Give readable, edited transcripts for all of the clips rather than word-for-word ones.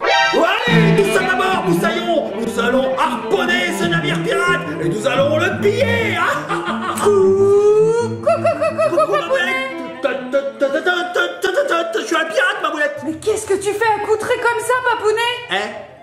Allez, tous à bord, Moussaillon. Nous allons harponner ce navire pirate et nous allons le piller. Je suis un pirate, ma boulette. Mais qu'est-ce que tu fais accoutré comme ça, Papounet?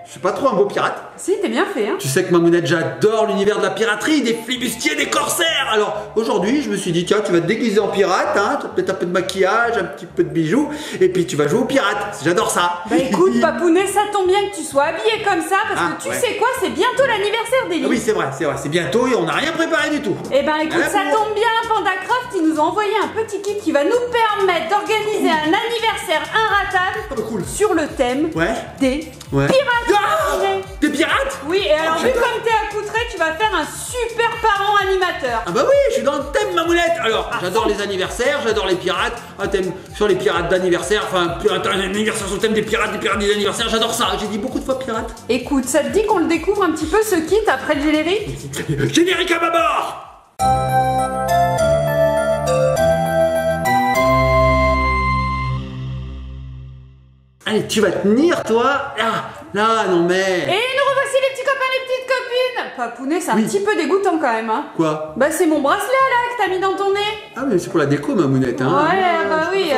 Je suis pas trop un beau pirate. Si, t'es bien fait, hein. Tu sais que Mamounette, j'adore l'univers de la piraterie, des flibustiers, des corsaires. Alors aujourd'hui, je me suis dit, tiens, tu vas te déguiser en pirate, hein, tu vas mettre un peu de maquillage, un petit peu de bijoux, et puis tu vas jouer au pirate. J'adore ça. Bah écoute, Papounet, ça tombe bien que tu sois habillé comme ça, parce que tu sais quoi, c'est bientôt l'anniversaire d'Ellie. Oui, c'est vrai, c'est bientôt et on n'a rien préparé du tout. Eh ben écoute, ça tombe bien, PandaCraft, ils nous ont envoyé un petit kit qui va nous permettre d'organiser un anniversaire inratable sur le thème des pirates. Des pirates? Oui, et alors vu comme t'es accoutré, tu vas faire un super parent animateur. Ah bah oui, je suis dans le thème, Mamounette. Alors, j'adore les anniversaires, j'adore les pirates. Un thème sur les pirates d'anniversaire, enfin un anniversaire sur le thème des pirates des anniversaires, j'adore ça. J'ai dit beaucoup de fois pirates. Écoute, ça te dit qu'on le découvre un petit peu ce kit après le générique? Générique à bâbord. Allez, tu vas tenir, toi. Là, non mais... Et nous revoici les petits copains, les petites copines. Papounet, c'est un petit peu dégoûtant quand même, hein. Quoi? Bah c'est mon bracelet là que t'as mis dans ton nez. Ah mais c'est pour la déco, Mamounette, hein. Ouais, bah oui,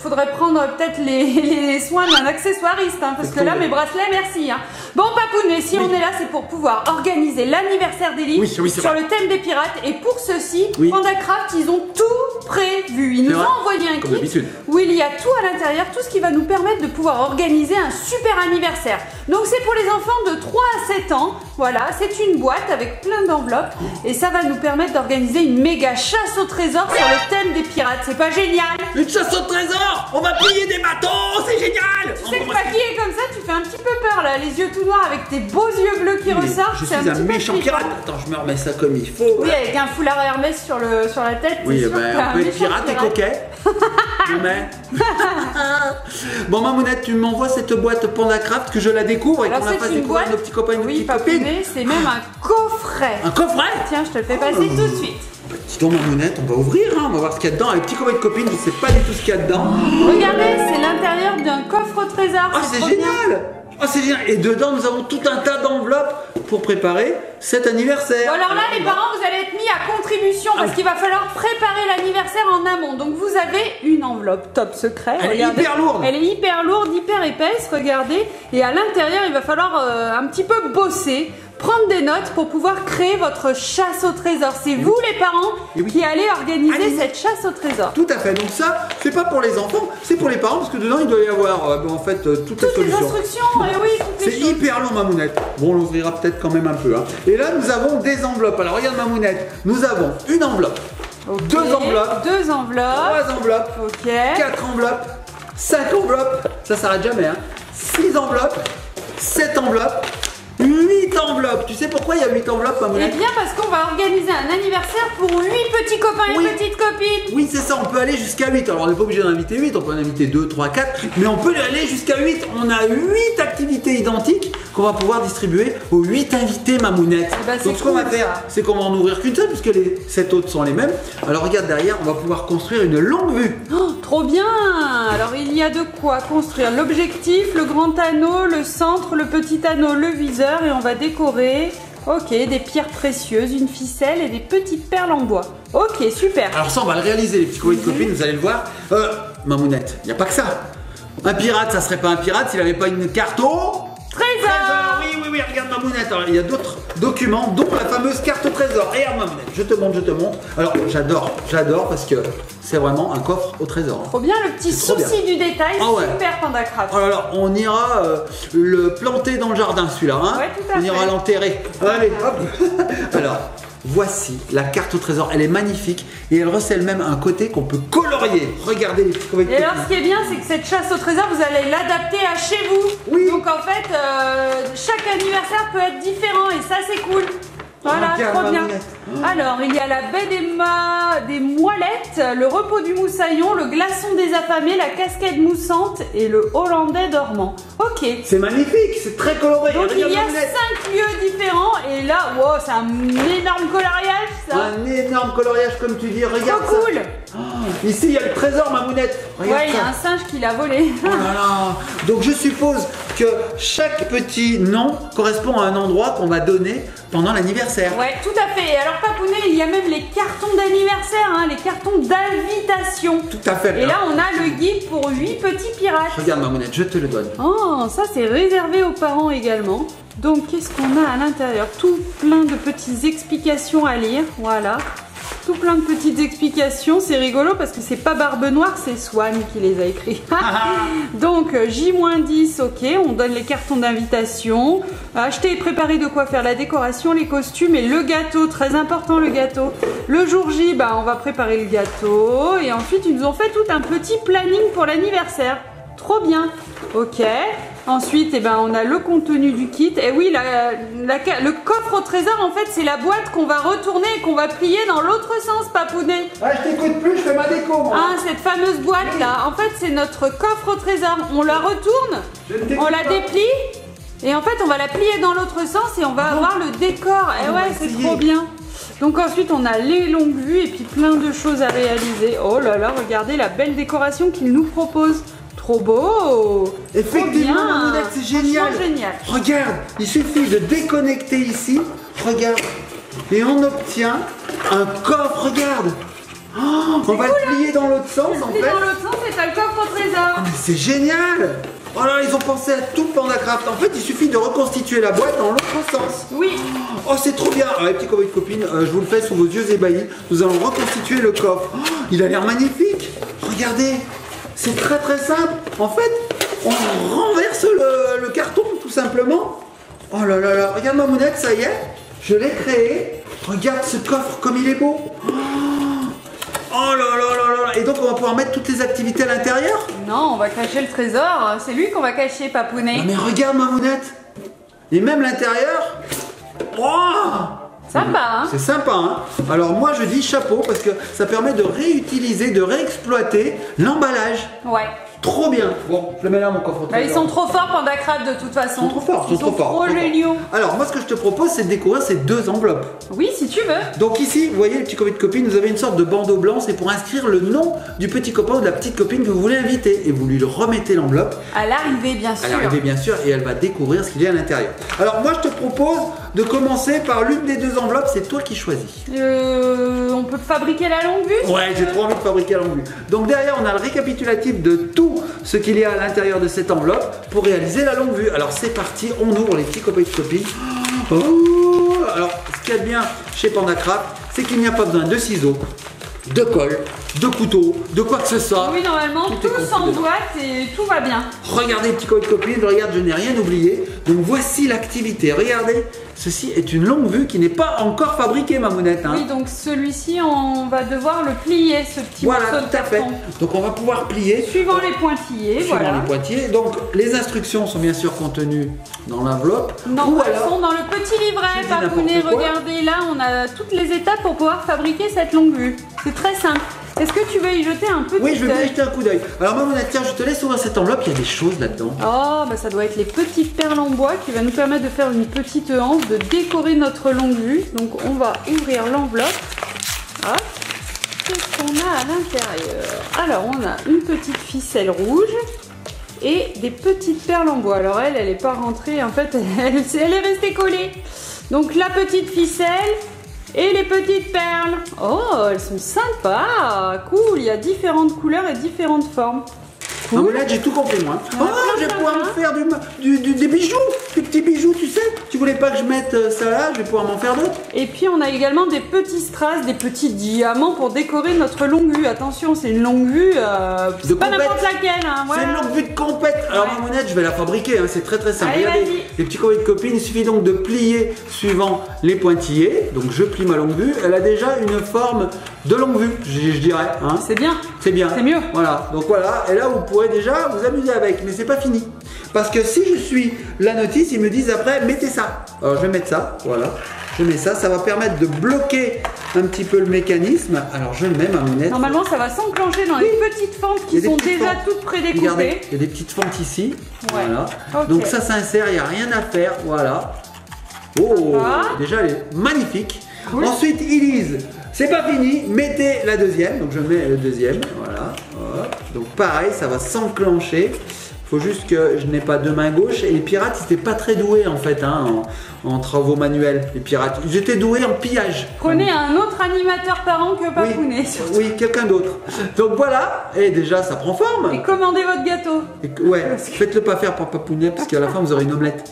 faudrait prendre peut-être les soins d'un accessoiriste, hein, parce que là, mes bracelets, merci, hein. Bon, Papounet, si on est là, c'est pour pouvoir organiser l'anniversaire d'Ellie sur le thème des pirates. Et pour ceci, PandaCraft, ils ont tout prévu. Ils nous ont envoyé un kit où il y a tout à l'intérieur, tout ce qui va nous permettre de pouvoir organiser un super anniversaire. Donc c'est pour les enfants de 3 à 7 ans. Voilà, c'est une boîte avec plein d'enveloppes et ça va nous permettre d'organiser une méga chasse au trésor sur le thème des pirates. C'est pas génial? Une chasse au trésor? On va piller des bateaux, c'est génial! Tu sais que maquillé comme ça, tu fais un petit peu peur là, les yeux tout noirs avec tes beaux yeux bleus qui ressortent. Je suis un méchant pirate. Attends, je me remets ça comme il faut. Oui, avec un foulard Hermès sur la tête. Oui, ben, on peut être pirate et coquet. Bon, Mamounette, tu m'envoies cette boîte PandaCraft que je la découvre et qu'on la fasse découvrir à nos petits copains et nos petites copines. C'est même un coffret. Un coffret? Tiens, je te le fais passer tout de suite. Dis donc, Mamounette, on va ouvrir, hein, on va voir ce qu'il y a dedans. Avec petits copains et copines, je sais pas du tout ce qu'il y a dedans. Regardez, c'est l'intérieur d'un coffre au trésor. Ah, c'est génial! Ah, c'est génial! Et dedans, nous avons tout un tas d'enveloppes pour préparer cet anniversaire. Bon, alors là, les parents, vous allez être mis à contribution parce qu'il va falloir préparer l'anniversaire en amont. Donc, vous avez une enveloppe top secret. Elle est hyper lourde. Elle est hyper lourde, hyper épaisse, regardez. Et à l'intérieur, il va falloir un petit peu bosser, prendre des notes pour pouvoir créer votre chasse au trésor. C'est vous, les parents, qui allez organiser cette chasse au trésor. Tout à fait. Donc ça, c'est pas pour les enfants, c'est pour les parents parce que dedans, il doit y avoir en fait toutes les solutions. Les instructions, oui, toutes les choses. C'est hyper long, Mamounette. Bon, on l'ouvrira peut-être quand même un peu. Hein. Et là, nous avons des enveloppes. Alors, regarde, Mamounette. Nous avons une enveloppe, deux enveloppes, trois enveloppes, 4 enveloppes, 5 enveloppes. Ça s'arrête jamais. Hein. 6 enveloppes, 7 enveloppes. 8 enveloppes. Tu sais pourquoi il y a 8 enveloppes, Mamounette? Eh bien parce qu'on va organiser un anniversaire pour 8 petits copains et petites copines. Oui, c'est ça, on peut aller jusqu'à 8. Alors on n'est pas obligé d'en inviter 8, on peut en inviter 2, 3, 4, mais on peut aller jusqu'à 8. On a 8 activités identiques qu'on va pouvoir distribuer aux 8 invités, Mamounette. Donc ce qu'on va faire, c'est qu'on va en ouvrir qu'une seule puisque les 7 autres sont les mêmes. Alors regarde derrière, on va pouvoir construire une longue vue. Oh, trop bien! Alors il y a de quoi construire l'objectif, le grand anneau, le centre, le petit anneau, le viseur. Et on va décorer, des pierres précieuses, une ficelle et des petites perles en bois. Ok, super. Alors ça, on va le réaliser, les petits copains et copines, vous allez le voir. Mamounette, il n'y a pas que ça. Un pirate, ça serait pas un pirate s'il n'avait pas une carte au trésor. Oui, regarde, Mamounette. Alors, il y a d'autres documents, dont la fameuse carte au trésor. Regarde, Mamounette, je te montre. Alors, j'adore parce que c'est vraiment un coffre au trésor. Trop bien, le petit souci du détail, super PandaCraft. Alors, on ira le planter dans le jardin, celui-là. Hein, ouais, tout à fait. On ira l'enterrer. Allez, hop. Alors, voici la carte au trésor. Elle est magnifique et elle recèle même un côté qu'on peut colorier. Regardez les petits copains. Et alors, ce qui est bien, c'est que cette chasse au trésor, vous allez l'adapter à chez vous. Oui. Donc, en fait, chaque anniversaire peut être différent et ça, c'est cool. Voilà, trop bien. Alors, il y a la baie des Moilettes, le repos du Moussaillon, le glaçon des affamés, la cascade moussante et le hollandais dormant. Ok. C'est magnifique, c'est très coloré. Donc, il y a 5 lieux différents et là, wow, c'est un énorme coloriage, ça. Un énorme coloriage, comme tu dis. Regarde trop cool. Ça. Ici, il y a le trésor, Mamounette. Regarde ouais, il y a un singe qui l'a volé. Oh là là. Donc je suppose que chaque petit nom correspond à un endroit qu'on va donner pendant l'anniversaire. Ouais, tout à fait. Et alors, Papounet, il y a même les cartons d'anniversaire, hein, les cartons d'invitation. Tout à fait. Et là, on a le guide pour 8 petits pirates. Regarde, Mamounette, je te le donne. Oh, ça, c'est réservé aux parents également. Donc, qu'est-ce qu'on a à l'intérieur? Tout plein de petites explications à lire. Voilà. Tout plein de petites explications, c'est rigolo parce que c'est pas Barbe Noire, c'est Swan qui les a écrits. Donc J-10, ok, on donne les cartons d'invitation. Acheter et préparer de quoi faire la décoration, les costumes et le gâteau, très important le gâteau. Le jour J, bah, on va préparer le gâteau et ensuite ils nous ont fait tout un petit planning pour l'anniversaire. Trop bien, ok. Ensuite, eh ben, on a le contenu du kit. Et oui, le coffre au trésor, en fait, c'est la boîte qu'on va retourner et qu'on va plier dans l'autre sens, Papounet. Ah, je t'écoute plus, je fais ma déco, moi. Ah, cette fameuse boîte-là. En fait, c'est notre coffre au trésor. On la retourne, on la déplie. Et en fait, on va la plier dans l'autre sens et on va avoir le décor. Et ouais, c'est trop bien. Donc ensuite, on a les longues vues et puis plein de choses à réaliser. Oh là là, regardez la belle décoration qu'ils nous proposent. Trop beau! Effectivement, Mamounette, c'est génial. Regarde, il suffit de déconnecter ici. Regarde. Et on obtient un coffre, regarde. Oh, on va le plier dans l'autre sens, en fait. Dans l'autre sens, c'est pas le coffre au trésor. Oh, mais c'est génial! Oh là, ils ont pensé à tout PandaCraft. En fait, il suffit de reconstituer la boîte dans l'autre sens. Oui. Oh, c'est trop bien. Alors, les petits copains et copines, je vous le fais sous vos yeux ébahis. Nous allons reconstituer le coffre. Oh, il a l'air magnifique. Regardez. C'est très très simple. En fait, on renverse le carton tout simplement. Oh là là là, regarde Mamounette, ça y est, je l'ai créé. Regarde ce coffre comme il est beau. Oh là là là là. Et donc on va pouvoir mettre toutes les activités à l'intérieur? Non, on va cacher le trésor. C'est lui qu'on va cacher, Papounet. Ah, mais regarde Mamounette. Et même l'intérieur. Oh, sympa, hein? C'est sympa, hein? Alors moi je dis chapeau parce que ça permet de réutiliser, de réexploiter l'emballage. Ouais. Trop bien. Bon, je le mets là mon coffre. Bah, ils sont trop forts PandaCraft de toute façon. Ils sont trop forts, ils sont trop géniaux. Alors moi ce que je te propose c'est de découvrir ces deux enveloppes. Oui, si tu veux. Donc ici, vous voyez les petits copains de copines, vous avez une sorte de bandeau blanc, c'est pour inscrire le nom du petit copain ou de la petite copine que vous voulez inviter. Et vous lui remettez l'enveloppe. À l'arrivée, bien sûr. À l'arrivée, bien sûr, et elle va découvrir ce qu'il y a à l'intérieur. Alors moi je te propose de commencer par l'une des deux enveloppes, c'est toi qui choisis. On peut fabriquer la longue vue? Ouais, j'ai trop envie de fabriquer la longue vue. Donc derrière, on a le récapitulatif de tout ce qu'il y a à l'intérieur de cette enveloppe pour réaliser la longue vue. Alors c'est parti, on ouvre les petits copains et copines. Oh, alors, ce qu'il y a de bien chez PandaCraft, c'est qu'il n'y a pas besoin de ciseaux, de colle, de couteau, de quoi que ce soit. Oui, normalement, tout s'emboîte et tout va bien. Regardez, petits copains et copines, regarde, je n'ai rien oublié. Donc voici l'activité. Regardez, ceci est une longue vue qui n'est pas encore fabriquée, Mamounette. Hein. Oui, donc celui-ci, on va devoir le plier, ce petit morceau de tout à fait. Donc on va pouvoir plier. Suivant les pointillés, Suivant les pointillés. Donc les instructions sont bien sûr contenues dans l'enveloppe. Non, elles sont dans le petit livret, Papounet. Regardez, là, on a toutes les étapes pour pouvoir fabriquer cette longue vue. C'est très simple. Est-ce que tu veux y jeter un petit coup d'œil? Oui, je vais y jeter un coup d'œil. Alors Mamounette, tiens, je te laisse ouvrir cette enveloppe, il y a des choses là-dedans. Oh, bah ça doit être les petites perles en bois qui va nous permettre de faire une petite hanse, de décorer notre longue vue. Donc on va ouvrir l'enveloppe. Hop. Qu'est-ce qu'on a à l'intérieur? Alors on a une petite ficelle rouge et des petites perles en bois. Alors elle n'est pas rentrée, en fait, elle est restée collée. Donc la petite ficelle. Et les petites perles. Oh, elles sont sympas. Cool, il y a différentes couleurs et différentes formes. Cool. Mamounette, j'ai tout compris moi. Oh, je vais pouvoir me faire des bijoux, des petits bijoux, tu sais. Tu voulais pas que je mette ça là, je vais pouvoir m'en faire d'autres. Et puis on a également des petits strass, des petits diamants pour décorer notre longue vue. Attention, c'est une longue vue, c'est pas n'importe laquelle. Hein, voilà. C'est une longue vue de compète. Alors Mamounette, je vais la fabriquer, hein, c'est très très simple. Allez, regardez, les petits copains de copines, il suffit donc de plier suivant les pointillés. Donc je plie ma longue vue, elle a déjà une forme de longue vue, je dirais. Hein. C'est bien. C'est bien. C'est mieux. Voilà, donc voilà, et là vous pourrez déjà vous amuser avec, mais c'est pas fini. Parce que si je suis la notice, ils me disent après, mettez ça. Alors je vais mettre ça, voilà. Je mets ça, ça va permettre de bloquer un petit peu le mécanisme. Alors je le mets, Mamounette. Normalement ça va s'enclencher dans les petites fentes qui sont déjà toutes prédécoupées. Regardez, il y a des petites fentes ici. Ouais. Voilà. Okay. Donc ça s'insère, il n'y a rien à faire, voilà. Oh, déjà elle est magnifique. Cool. Ensuite, Elise, C'est pas fini, mettez la deuxième. Donc je mets le deuxième, voilà. Hop. Donc pareil, ça va s'enclencher. Faut juste que je n'ai pas deux mains gauches. Et les pirates, ils n'étaient pas très doués en fait en travaux manuels. Les pirates, ils étaient doués en pillage. Prenez un autre animateur parent que Papounet. Oui, quelqu'un d'autre. Donc voilà, et déjà ça prend forme. Et commandez votre gâteau. Ouais, faites-le pas faire par Papounet parce qu'à la fin vous aurez une omelette.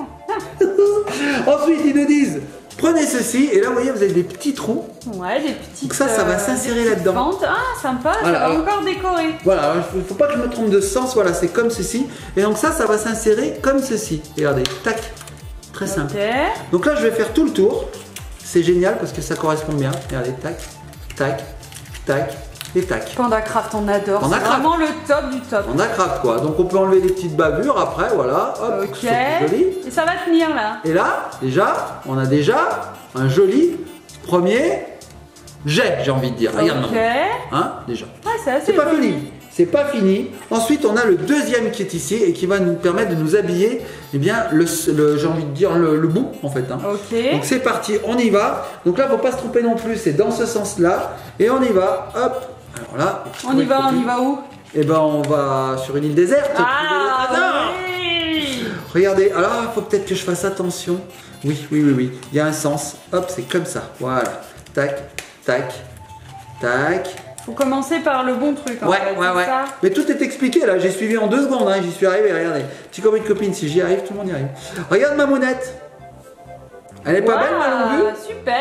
Ensuite, ils nous disent prenez ceci, et là vous voyez, vous avez des petits trous. Ouais, des petits. Donc ça va s'insérer là-dedans. Ah, sympa, voilà, ça va encore décorer. Voilà, il ne faut pas que je me trompe de sens, voilà, c'est comme ceci. Et donc ça va s'insérer comme ceci. Et regardez, tac, très simple. Donc là, je vais faire tout le tour. C'est génial parce que ça correspond bien. Regardez, tac, tac, tac. Et tac. PandaCraft, on adore. C'est vraiment le top du top. PandaCraft quoi. Donc on peut enlever les petites bavures après, voilà. Hop, ok. Joli. Et ça va tenir là. Et là, déjà, on a déjà un joli premier jet, j'ai envie de dire. Regarde, hein, déjà. Ouais, c'est pas fini. C'est pas fini. Ensuite, on a le deuxième qui est ici et qui va nous permettre de nous habiller, eh bien, j'ai envie de dire le bout en fait. Hein. Ok. Donc c'est parti, on y va. Donc là, faut pas se tromper non plus. C'est dans ce sens-là et on y va. Hop. Alors là, on y va où? Eh ben, on va sur une île déserte. Ah oui. Regardez, alors il faut peut-être que je fasse attention. Oui. Il y a un sens. Hop, c'est comme ça. Voilà. Tac, tac, tac. Faut commencer par le bon truc. Ouais. Ça. Mais tout est expliqué là. J'ai suivi en 2 secondes. Hein. J'y suis arrivé. Regardez. Petit comme une copine. Si j'y arrive, tout le monde y arrive. Regarde ma mounette. Elle est pas belle, ma longue vue? Super!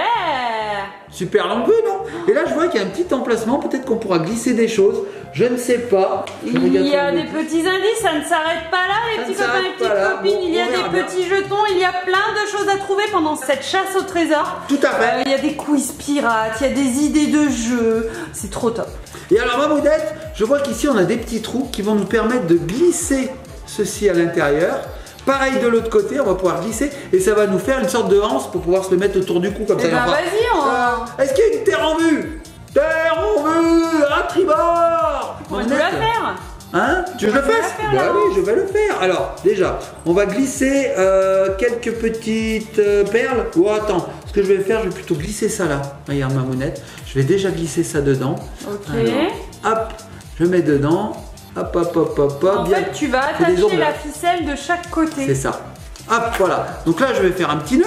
Super longue vue, non? Et là, je vois qu'il y a un petit emplacement. Peut-être qu'on pourra glisser des choses. Je ne sais pas. Il y a des petits indices. Ça ne s'arrête pas là, les petits copains et petites copines. Il y a des petits jetons. Il y a plein de choses à trouver pendant cette chasse au trésor. Tout à fait. Il y a des quiz pirates. Il y a des idées de jeux. C'est trop top. Et alors, ma moudette, je vois qu'ici, on a des petits trous qui vont nous permettre de glisser ceci à l'intérieur. Pareil de l'autre côté, on va pouvoir glisser et ça va nous faire une sorte de hanse pour pouvoir se le mettre autour du cou comme ça. Vas-y, est-ce qu'il y a une terre en vue? Terre en vue, à tribord. On va la faire. Hein? Tu veux que je le fasse? Bah oui, je vais le faire. Alors, déjà, on va glisser quelques petites perles. Oh, attends, ce que je vais faire, je vais plutôt glisser ça là. Regarde ma mounette. Je vais déjà glisser ça dedans. Ok. Alors, hop, je mets dedans. Hop. En fait, tu vas attacher la ficelle de chaque côté. C'est ça. Hop, voilà. Donc là, je vais faire un petit nœud.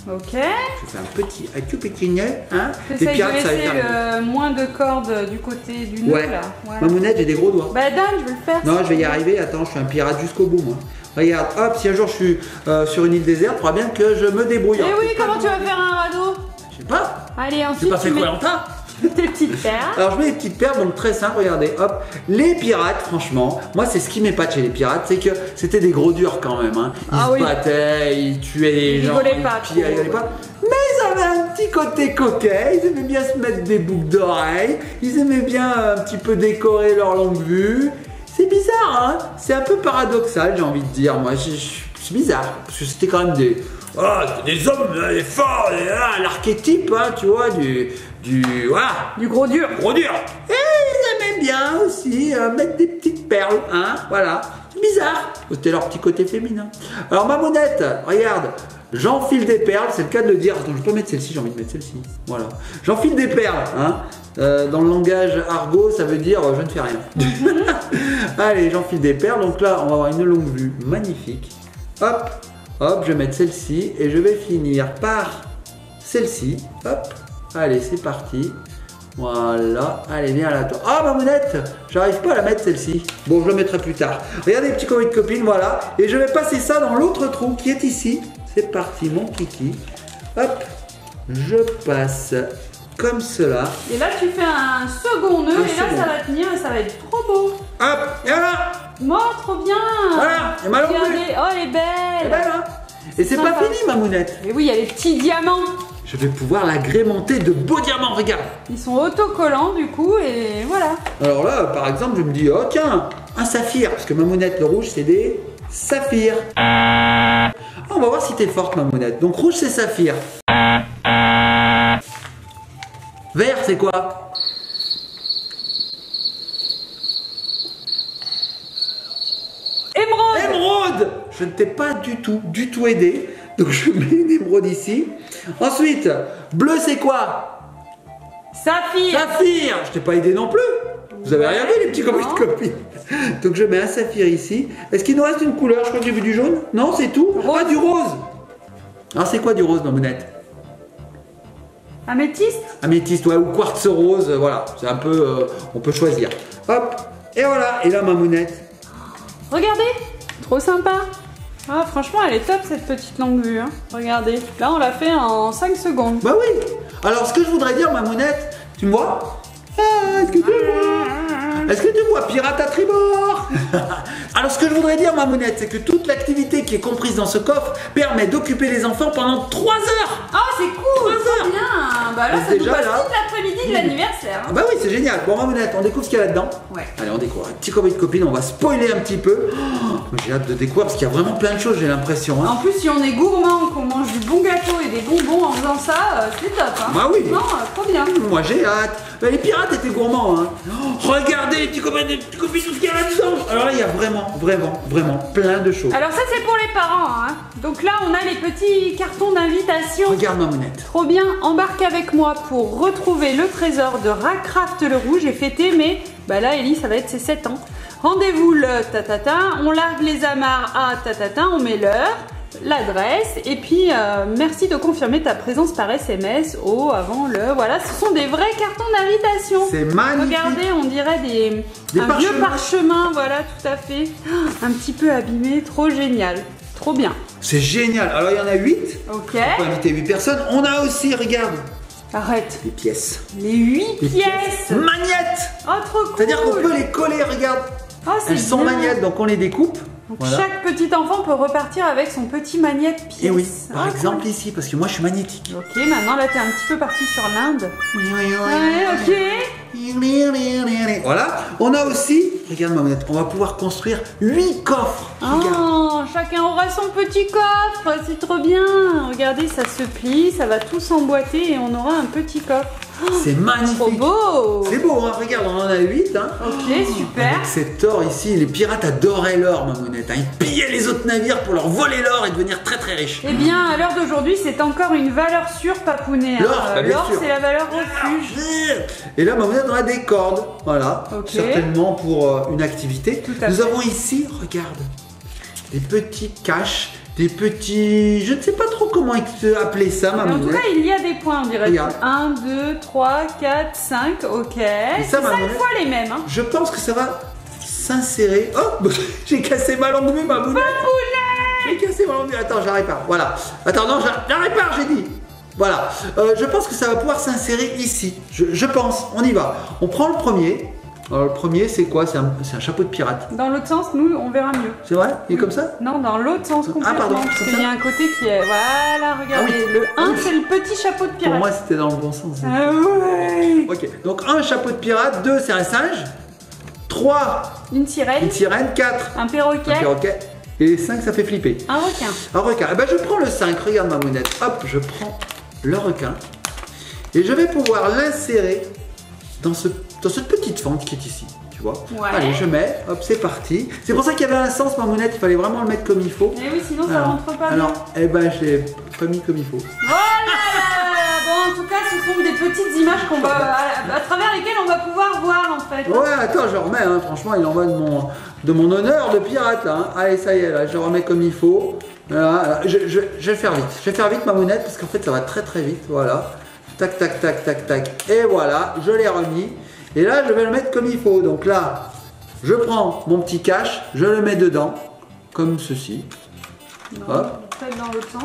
Ok. Je fais un tout petit nœud. Hein. Essaye de laisser le moins de cordes du côté du nœud là. Voilà. Ma mounette, j'ai des gros doigts. Bah donne, je vais le faire. Non, je vais y arriver. Attends, je suis un pirate jusqu'au bout, moi. Regarde, hop, si un jour je suis sur une île déserte, il faudra bien que je me débrouille. Et oui, comment tu vas faire un radeau? Je sais pas. Allez, ensuite. J'ai pas fait Koh-Lanta. Des petites perles. Alors je mets des petites perles, donc très simple, regardez, hop. Les pirates, franchement, moi c'est ce qui m'épate chez les pirates, c'est que c'était des gros durs quand même. Hein. Ils se battaient, ils tuaient les gens, ils rigolaient pas. Mais ils avaient un petit côté coquet, ils aimaient bien se mettre des boucles d'oreilles, ils aimaient bien un petit peu décorer leur longue vue. C'est bizarre, hein. C'est un peu paradoxal, j'ai envie de dire, moi, c'est bizarre, parce que c'était quand même des hommes, des forts, l'archétype, hein, tu vois, du gros dur. Gros dur. Et ils aimaient bien aussi mettre des petites perles, hein, voilà. C'est bizarre. C'était leur petit côté féminin. Alors ma mounette, regarde, j'enfile des perles, c'est le cas de le dire. Attends, je peux mettre celle-ci, j'ai envie de mettre celle-ci. Voilà. J'enfile des perles, hein. Dans le langage argot, ça veut dire je ne fais rien. Allez, j'enfile des perles. Donc là, on va avoir une longue vue magnifique. Hop, hop, je vais mettre celle-ci et je vais finir par celle-ci. Hop. Allez, c'est parti. Voilà. Allez, viens là. Ah, ma mounette, j'arrive pas à la mettre celle-ci. Bon, je la mettrai plus tard. Regardez, petits copains de copines, voilà. Et je vais passer ça dans l'autre trou qui est ici. C'est parti, mon kiki. Hop. Je passe comme cela. Et là, tu fais un second nœud. Et là, ça va tenir et ça va être trop beau. Hop. Et voilà. Moi, trop bien. Voilà. Et ma longue vue. Oh, elle est belle. Elle est belle, hein. Et c'est pas fini, ma mounette. Et oui, il y a les petits diamants. Je vais pouvoir l'agrémenter de beaux diamants, regarde. Ils sont autocollants du coup et voilà. Alors là, par exemple, je me dis, oh tiens, un saphir, parce que ma mounette, le rouge, c'est des saphirs. On va voir si t'es forte, ma mounette. Donc rouge, c'est saphir. Vert, c'est quoi? Émeraude. Émeraude. Je ne t'ai pas du tout aidé. Donc je mets une émeraude ici. Ensuite, bleu c'est quoi? Saphir. Saphir. Je t'ai pas aidé non plus. Vous avez rien vu les petits copains de copines. Donc je mets un saphir ici. Est-ce qu'il nous reste une couleur? Je crois que j'ai vu du jaune. Non, c'est tout. Rose. Ah, du rose. Alors c'est quoi du rose, Mamounette? Améthyste. Améthyste, ouais, ou quartz rose, voilà. C'est un peu, on peut choisir. Hop, et voilà. Et là, Mamounette. Regardez, trop sympa. Ah, franchement, elle est top cette petite longue vue. Hein. Regardez, là on l'a fait en 5 secondes. Bah oui. Alors ce que je voudrais dire, Mamounette, tu me vois? Ah, est-ce que tu vois? Est-ce que tu vois pirate à tribord? Alors ce que je voudrais dire, Mamounette, c'est que toute l'activité qui est comprise dans ce coffre permet d'occuper les enfants pendant 3 heures. Oh, c'est cool, trop bien. Bah là, ça nous déjà, passe là. toute l'après-midi de l'anniversaire. Ah bah oui, c'est génial. Bon, Mamounette, on découvre ce qu'il y a là-dedans. Ouais. Allez, on découvre. Un petit copain de copine, on va spoiler un petit peu. Oh, j'ai hâte de découvrir parce qu'il y a vraiment plein de choses, j'ai l'impression. Hein. En plus, si on est gourmand, qu'on mange du bon gâteau et des bonbons en faisant ça, c'est top. Hein. Bah oui. Non, trop bien. Moi, j'ai hâte. Bah, les pirates étaient gourmands. Hein. Oh, regardez les petits copains, tout ce qu'il y a là-dedans. Alors là, il y a vraiment plein de choses. Alors ça, c'est pour les parents. Hein. Donc là, on a les petits cartons d'invitation. Regarde, Mamounette. Trop bien, embarque avec moi pour retrouver le trésor de Racraft le Rouge et fêter, mais bah là, Ellie, ça va être ses 7 ans. Rendez-vous le tatata, on largue les amarres à tatata, on met l'heure, l'adresse, et puis merci de confirmer ta présence par SMS au avant le. Voilà, ce sont des vrais cartons d'invitation. C'est magnifique. Regardez, on dirait un vieux parchemin, voilà, tout à fait. Un petit peu abîmé, trop génial. Trop bien. C'est génial. Alors il y en a 8. Ok. On peut inviter 8 personnes. On a aussi, regarde. Arrête. Les pièces. Les 8 pièces. Magnettes. Oh, trop cool. C'est-à-dire qu'on peut les coller, regarde. Oh, elles sont magnettes, donc on les découpe. Donc voilà. chaque petit enfant peut repartir avec son petit magnète pièce. Et oui, par exemple cool. ici, parce que moi je suis magnétique. Ok, maintenant là t'es un petit peu parti sur l'Inde. Ouais, ok. Voilà, on a aussi, regarde Mamounette, on va pouvoir construire 8 coffres. Oh, chacun aura son petit coffre, c'est trop bien. Regardez, ça se plie, ça va tout s'emboîter et on aura un petit coffre. C'est magnifique. Trop beau. C'est beau, hein. Regarde, on en a 8. Hein. Ok, super. Avec cet or ici, les pirates adoraient l'or, Mamounette. Hein. Ils pillaient les autres navires pour leur voler l'or et devenir très très riches. Eh bien, à l'heure d'aujourd'hui, c'est encore une valeur sûre, Papounet. Hein. L'or, c'est la valeur refuge. Et là, Mamounette, on a des cordes. Voilà, certainement pour une activité. Nous avons ici, regarde, des petits caches. Des petits... Je ne sais pas trop comment appeler ça, Mamounette. En tout cas, il y a des points, on dirait. Regarde. 1, 2, 3, 4, 5, ok. C'est 5 fois les mêmes. Hein. Je pense que ça va s'insérer. Oh, j'ai cassé ma langue vue, Mamounette. J'ai cassé ma langue vue. Attends, j'arrête pas. Voilà. Attends, non, j'arrête pas, j'ai dit. Voilà. Je pense que ça va pouvoir s'insérer ici. Je pense. On y va. On prend le premier. Alors, le premier, c'est quoi? C'est un chapeau de pirate. Dans l'autre sens, nous, on verra mieux. C'est vrai? Il est comme ça? Non, dans l'autre sens complètement. Ah, pardon. Parce qu'il y a un côté qui est... Voilà, regardez. Ah, oui. Le 1, c'est le petit chapeau de pirate. Pour moi, c'était dans le bon sens. Ah ouais. Ok, donc 1 chapeau de pirate, 2 c'est un singe, 3 une sirène, 4 un perroquet, et 5 ça fait flipper. Un requin. Un requin. Eh ben, je prends le 5, regarde Mamounette. Hop, je prends le requin et je vais pouvoir l'insérer dans cette petite fente qui est ici. Tu vois. Ouais. Allez, je mets, hop, c'est parti. C'est pour ça qu'il y avait un sens, Mamounette, il fallait vraiment le mettre comme il faut. Et oui, sinon ça rentre pas bien. Alors, eh ben, je l'ai pas mis comme il faut. Voilà. Bon, en tout cas, ce sont des petites images qu'on va, à travers lesquelles on va pouvoir voir en fait. Ouais, attends, je remets, hein. Franchement, il en va de mon honneur de pirate là. Hein. Allez, ça y est, là, je remets comme il faut. Voilà, je vais faire vite. Je vais faire vite, Mamounette, parce qu'en fait, ça va très très vite. Voilà. Tac, tac, tac, tac, tac. Et voilà, je l'ai remis. Et là, je vais le mettre comme il faut. Donc là, je prends mon petit cache, je le mets dedans, comme ceci. Non, hop. Peut-être dans l'autre sens.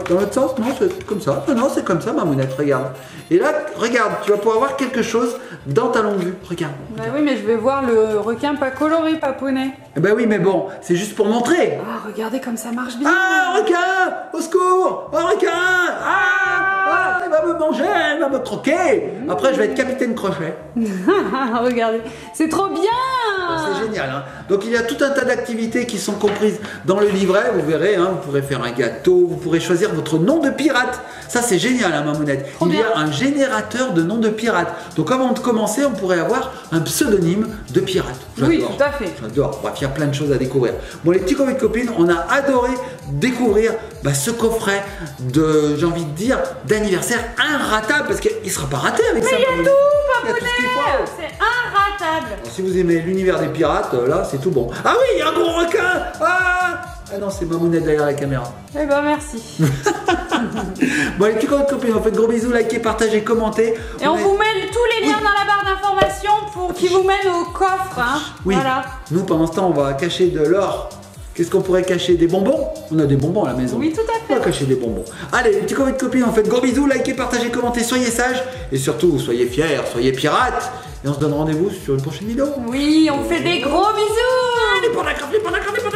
Dans l'autre sens? Non, c'est comme ça. Non, c'est comme ça, Mamounette, regarde. Et là, regarde, tu vas pouvoir voir quelque chose dans ta longue vue. Regarde. Bah oui, mais je vais voir le requin pas coloré, Papounet. Eh ben oui, mais bon, c'est juste pour montrer. Ah, regardez comme ça marche bien. Ah, un requin! Au secours! Un requin! Ah, il va me manger, il va me croquer. Après, je vais être capitaine Crochet. Regardez, c'est trop bien! C'est génial, hein. Donc il y a tout un tas d'activités qui sont comprises dans le livret, vous verrez, hein, vous pourrez faire un gâteau, vous pourrez choisir votre nom de pirate. Ça c'est génial, hein, Mamounette. Il y a un générateur de nom de pirate. Donc avant de commencer, on pourrait avoir un pseudonyme de pirate. Oui, tout à fait. J'adore. Bref, il y a plein de choses à découvrir. Bon, les petits copains et copines, on a adoré découvrir ce coffret de, j'ai envie de dire, d'anniversaire inratable, parce qu'il ne sera pas raté avec ça. Mais il y a tout, Papounet, c'est inratable. Alors, si vous aimez l'univers des pirates, là c'est tout bon. Ah oui, il y a un gros requin. Ah non, c'est Mamounette derrière la caméra. Eh ben merci. Bon, les petits copines, on fait de gros bisous, likez, partagez, commentez. Et on vous met tous les liens dans la barre d'informations pour qui vous mènent au coffre. Hein. Oui, voilà. Nous pendant ce temps, on va cacher de l'or. Qu'est-ce qu'on pourrait cacher? Des bonbons? On a des bonbons à la maison. Oui, tout à fait. On va cacher des bonbons. Allez, les petits copines, on fait de gros bisous, likez, partagez, commentez, soyez sages. Et surtout, soyez fiers, soyez pirates. Et on se donne rendez-vous sur une prochaine vidéo. Oui, on fait des gros bisous. Allez, pour la crème, pour la crème, pour la crème.